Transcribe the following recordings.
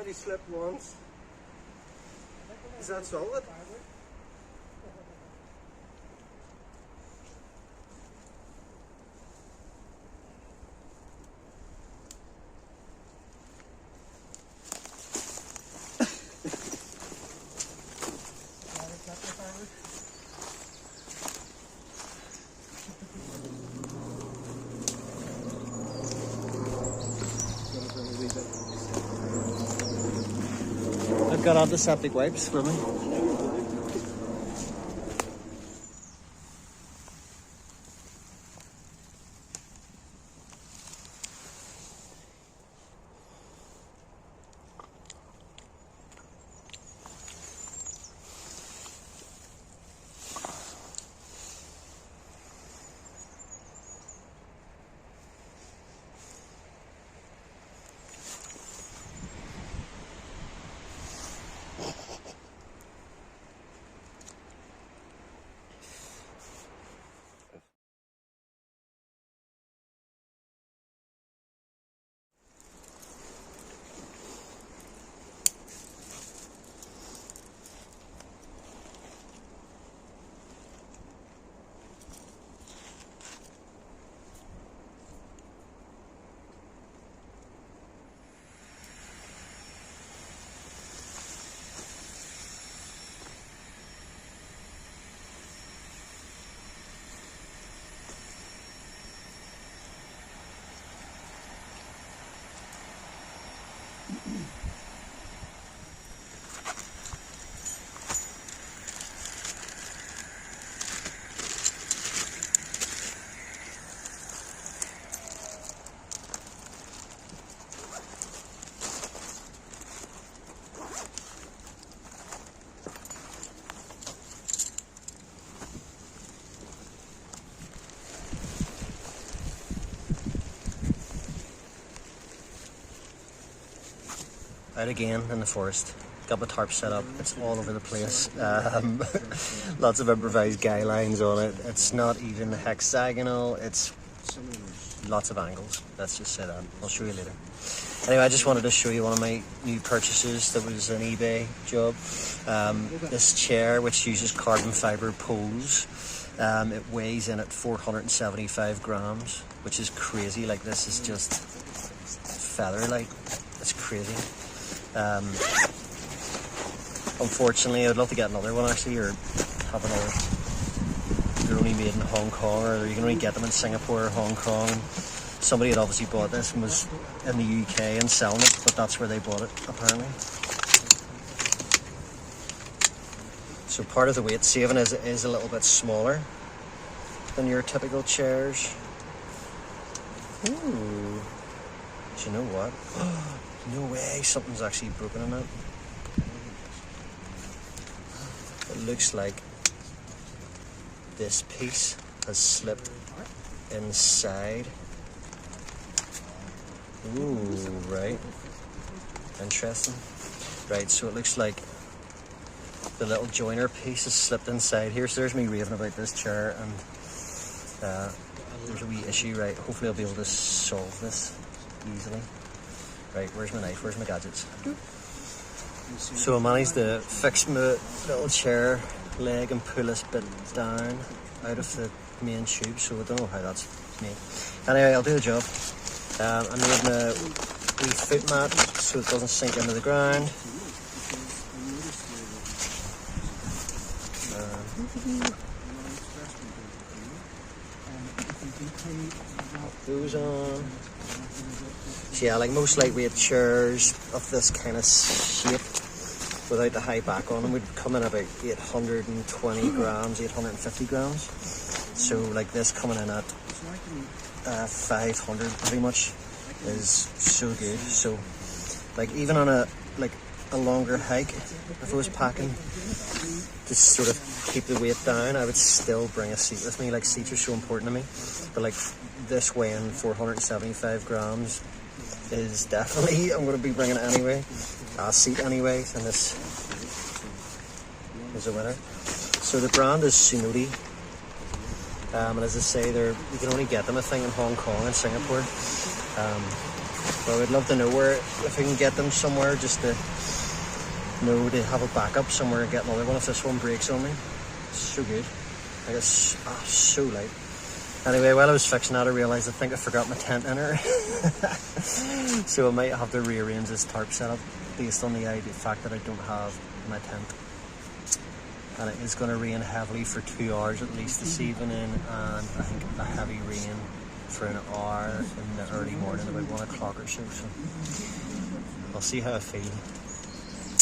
only slipped once. Is that solid? I've got antiseptic wipes for me. Out again in the forest. Got my tarp set up. It's all over the place. Lots of improvised guy lines on it. It's not even hexagonal. It's lots of angles. Let's just say that. I'll show you later. Anyway, I just wanted to show you one of my new purchases that was an eBay job. This chair, which uses carbon fiber poles. It weighs in at 475 grams, which is crazy. Like, this is just feather-like. It's crazy. Unfortunately, I'd love to get another one actually, or have another. They're only made in Hong Kong, or you can only get them in Singapore or Hong Kong. Somebody had obviously bought this and was in the UK and selling it, but that's where they bought it apparently. So part of the weight saving is a little bit smaller than your typical chairs. Ooh, do you know what? No way, something's actually broken in it. It looks like this piece has slipped inside. Ooh, right. Interesting. Right, so it looks like the little joiner piece has slipped inside here. So there's me raving about this chair, and there's a wee issue, right? Hopefully I'll be able to solve this easily. Right, where's my knife? Where's my gadgets? So I managed to fix my little chair leg and pull this bit down out of the main tube, so I don't know how that's made. Anyway, I'll do the job. I made my wee foot mat so it doesn't sink into the ground. Put those on. So yeah, like most lightweight chairs of this kind of shape without the high back on them would come in about 820 grams, 850 grams. So like this coming in at 500 pretty much is so good. So like even on a longer hike, if I was packing to sort of keep the weight down, I would still bring a seat with me. Like, seats are so important to me, but like this weighing 475 grams is definitely, I'm going to be bringing it anyway, a seat anyway, and this is a winner. So the brand is Sunodi, and as I say, you can only get them I think in Hong Kong and Singapore. But I would love to know where, if I can get them somewhere, just to know to have a backup somewhere and get another one if this one breaks on me. It's so good. Like it's so light. Anyway, while I was fixing that, I realised I think I forgot my tent in her. So I might have to rearrange this tarp setup based on the fact that I don't have my tent. And it is going to rain heavily for 2 hours at least this evening, and I think a heavy rain for an hour in the early morning, about 1 o'clock or so. So I'll see how I feel.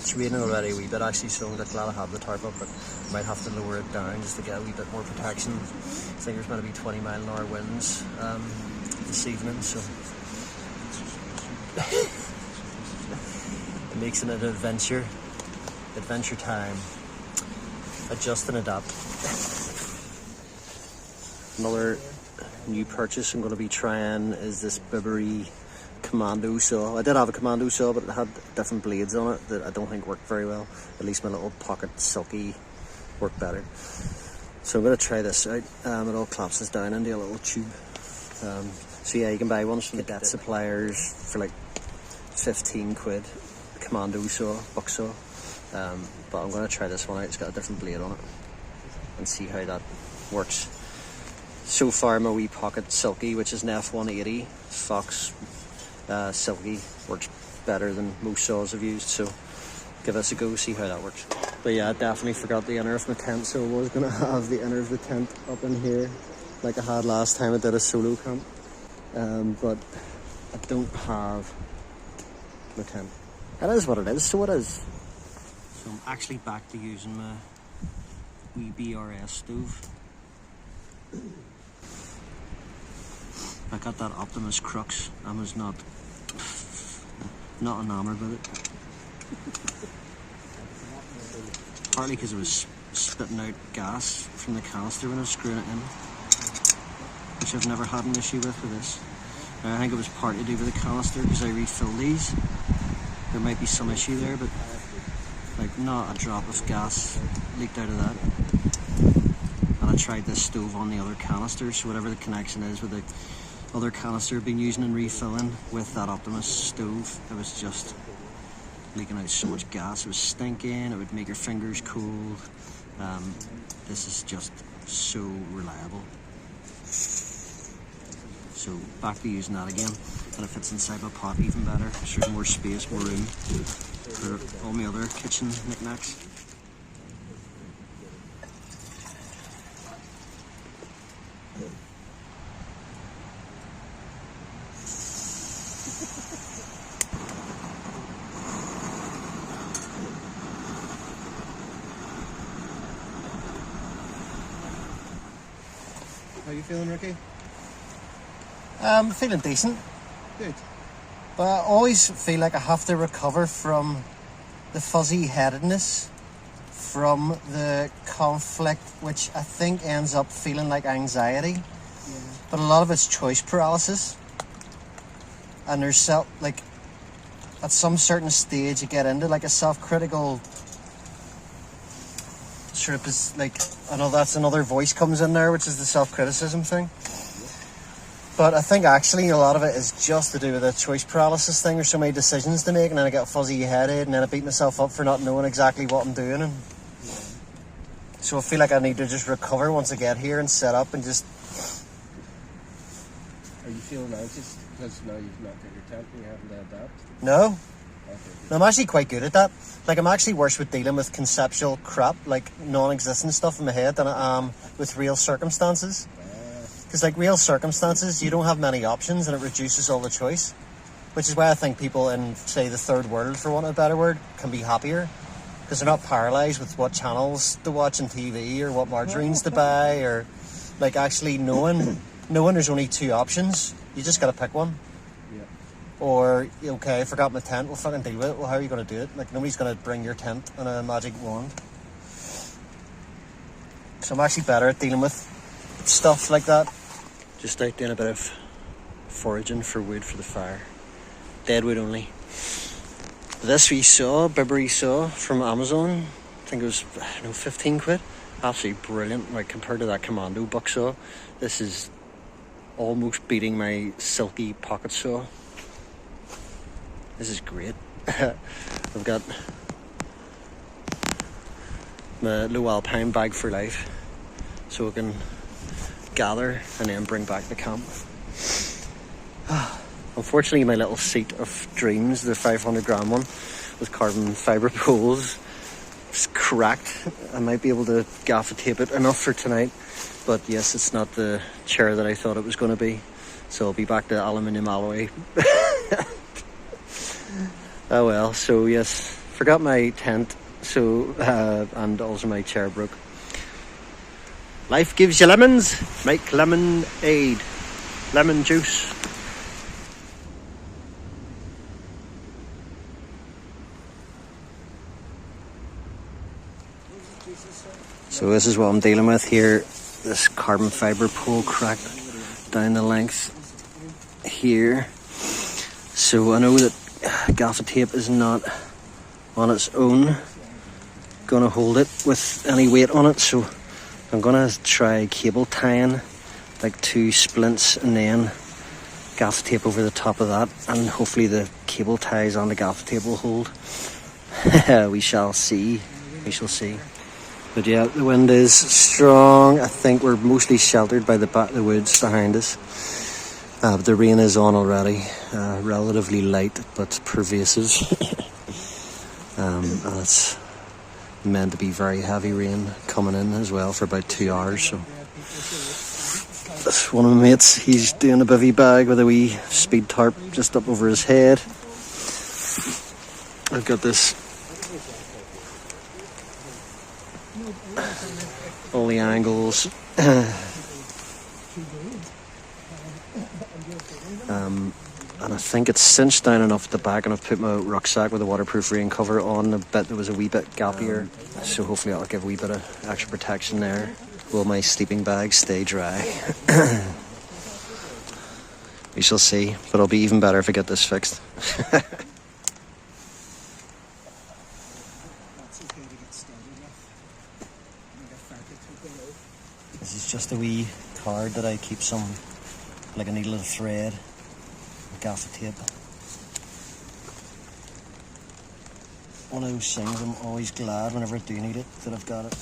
It's raining already a wee bit actually, so I'm glad I have the tarp up, but I might have to lower it down just to get a wee bit more protection. I think there's going to be 20-mile-an-hour winds this evening, so it makes it an adventure time. Adjust and adapt. Another new purchase I'm going to be trying is this Bibbery commando saw. I did have a commando saw, but it had different blades on it that I don't think worked very well. At least my little pocket silky worked better. So I'm going to try this out. It all collapses down into a little tube. So yeah, you can buy ones from the debt suppliers for like 15 quid. Commando saw, buck saw. But I'm going to try this one out. It's got a different blade on it and see how that works. So far my wee pocket silky, which is an F180 Fox silky, works better than most saws I've used, so give this a go, see how that works. But yeah, I definitely forgot the inner of my tent, so I was going to have the inner of the tent up in here like I had last time I did a solo camp, but I don't have my tent. It is what it is, so it is. So I'm actually back to using my wee BRS stove. I got that Optimus Crux. I was not enamored with it. Partly because it was spitting out gas from the canister when I was screwing it in, which I've never had an issue with this. Now, I think it was partly to do with the canister because I refilled these. There might be some issue there, but like not a drop of gas leaked out of that. And I tried this stove on the other canister, so whatever the connection is with the other canister I've been using and refilling with that Optimus stove, it was just leaking out so much gas. It was stinking, it would make your fingers cold. This is just so reliable. So back to using that again, and it fits inside my pot even better. So there's more space, more room for all my other kitchen knickknacks. How you feeling, Ricky? Feeling decent. Good. But I always feel like I have to recover from the fuzzy-headedness, from the conflict, which I think ends up feeling like anxiety. Yeah. But a lot of it's choice paralysis. And there's like at some certain stage you get into like a self-critical sort of is like, I know that's another voice comes in there, which is the self-criticism thing. But I think actually a lot of it is just to do with the choice paralysis thing. There's so many decisions to make, and then I get fuzzy-headed, and then I beat myself up for not knowing exactly what I'm doing. And so I feel like I need to just recover once I get here and set up and just... Are you feeling anxious because now you've not got your tent and you're having to adapt? No. Okay. No, I'm actually quite good at that. Like, I'm actually worse with dealing with conceptual crap, like non-existent stuff in my head, than I am with real circumstances. Because, like, real circumstances, you don't have many options, and it reduces all the choice. Which is why I think people in, say, the third world, for want of a better word, can be happier. Because they're not paralysed with what channels to watch on TV, or what margarines to buy, or, like, actually knowing there's only two options. You just got to pick one. Yeah. Or, okay, I forgot my tent, we'll fucking deal with it. Well, how are you going to do it? Like, nobody's going to bring your tent on a magic wand. So I'm actually better at dealing with stuff like that. Just out doing a bit of foraging for wood for the fire. Dead wood only. This we saw, Bibbery saw from Amazon. I think it was, 15 quid. Absolutely brilliant. Like, compared to that Commando buck saw, this is almost beating my silky pocket saw. This is great. I've got my low alpine bag for life, so I can gather and then bring back the camp. Unfortunately, my little seat of dreams, the 500-gram one with carbon fibre poles, is cracked. I might be able to gaffer tape it enough for tonight, but yes, it's not the chair that I thought it was going to be, so I'll be back to aluminium alloy. Oh well. So yes, forgot my tent, so and also my chair broke. Life gives you lemons, make lemonade, lemon juice. So this is what I'm dealing with here. This carbon fibre pole cracked down the length here. So I know that gaffer tape is not on its own going to hold it with any weight on it. So I'm going to try cable tying, like 2 splints and then gaffer tape over the top of that. And hopefully the cable ties on the gaffer tape will hold. We shall see. We shall see. But yeah, the wind is strong. I think we're mostly sheltered by the woods behind us. But the rain is on already. Relatively light, but pervasive. And it's meant to be very heavy rain coming in as well for about 2 hours. So that's one of my mates. He's doing a bivvy bag with a wee speed tarp just up over his head. I've got this. All the angles. And I think it's cinched down enough at the back, and I've put my rucksack with a waterproof rain cover on a bit that was a wee bit gappier, so hopefully that'll give a wee bit of extra protection there. Will my sleeping bag stay dry? We shall see, but it'll be even better if I get this fixed. This is just a wee card that I keep some, like a needle and thread, gaffer tape. One of those things I'm always glad whenever I do need it that I've got it.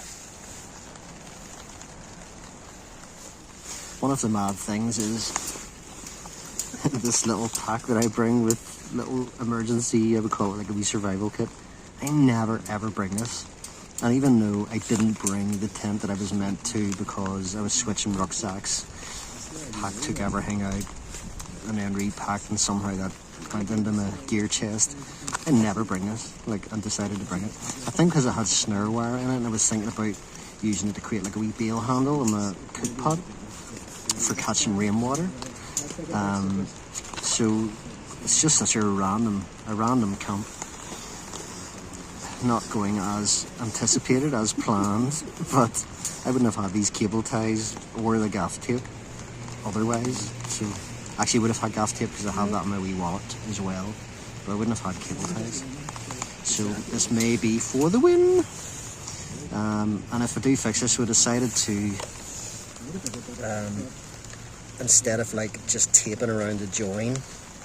One of the mad things is this little pack that I bring with little emergency, I would call it like a wee survival kit. I never ever bring this. And even though I didn't bring the tent that I was meant to because I was switching rucksacks, pack took everything out and then repacked, and somehow that went into my gear chest. I never bring this, and decided to bring it. I think because it had snare wire in it, and I was thinking about using it to create like a wee bail handle in my cook pot for catching rainwater. So it's just such a random camp. Not going as anticipated, as planned, but I wouldn't have had these cable ties or the gaff tape otherwise. So actually would have had gaff tape because I have that in my wee wallet as well, but I wouldn't have had cable ties. So this may be for the win. And if I do fix this, we decided to instead of just taping around the join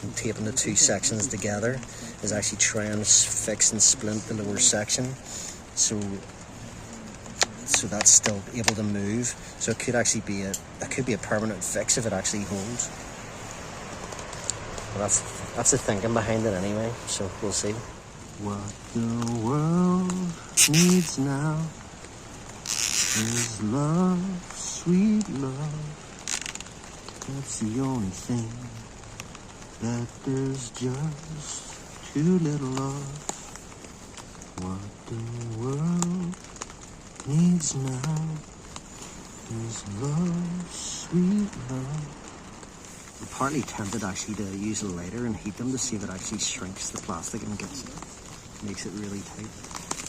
and taping the 2 sections together, is actually try and fix and splint the lower section, so that's still able to move. So it could actually be a permanent fix if it actually holds. Well, that's the thinking behind it anyway. So we'll see. What the world needs now is love, sweet love. That's the only thing that there's just too little of. What the world needs now is love, sweet love. I'm partly tempted actually to use a lighter and heat them to see if it actually shrinks the plastic and makes it really tight.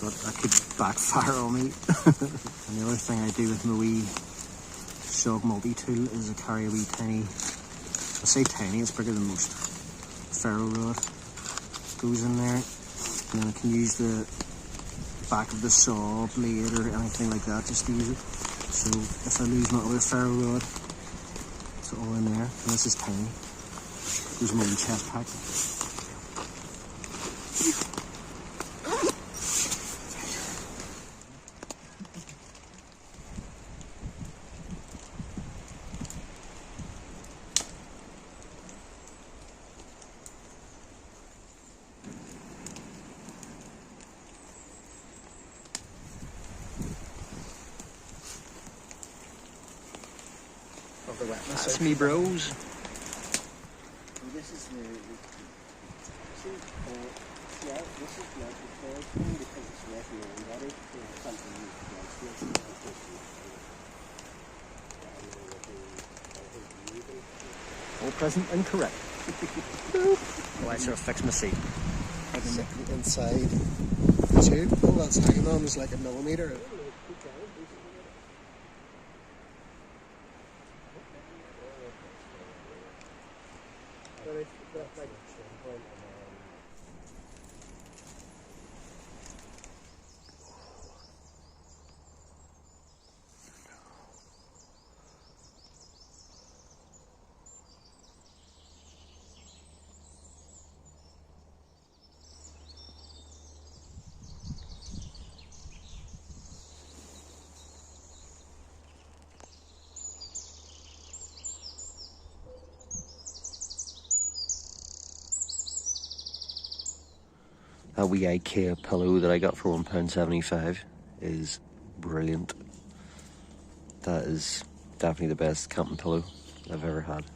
But that could backfire on me. And the other thing I do with my wee SOG multi-tool is I carry a wee tiny, I say tiny, it's bigger than most ferro rod. Goes in there, and then I can use the back of the saw blade or anything like that just to use it. So if I lose my other ferro rod, it's all in there. And this is tiny. There's my wee chest pack. Of the wetness. That's me, bros. Well, this is the see, yeah, this is not the third thing because it's wet in your own body. You know, something you can All present and correct. Oh, I should have fixed my seat. inside the tube. All that's hanging on is like a millimetre. That wee IKEA pillow that I got for £1.75 is brilliant. That is definitely the best camping pillow I've ever had.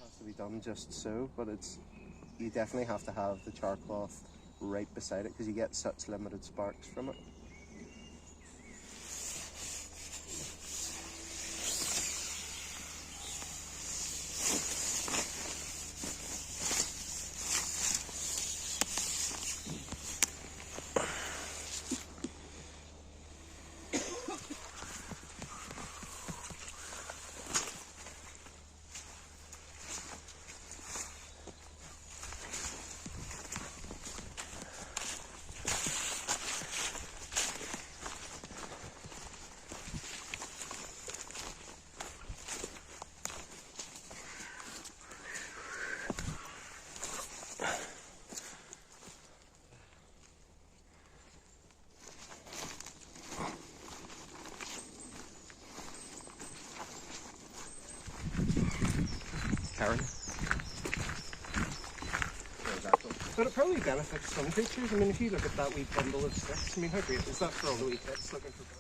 Has to be done just so, but you definitely have to have the char cloth right beside it because you get such limited sparks from it. Karen? But it probably benefits some creatures. I mean, if you look at that wee bundle of sticks, I mean, how great is that for all the wee kids looking for that?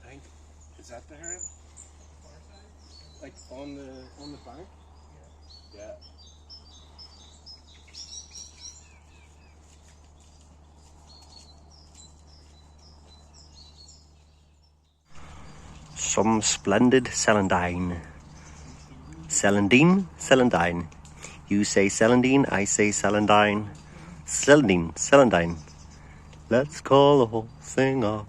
I think, is that the heron? Like on the bank? Yeah. Some splendid celandine. Celandine? Celandine. You say celandine, I say celandine. Celandine, celandine. Let's call the whole thing off.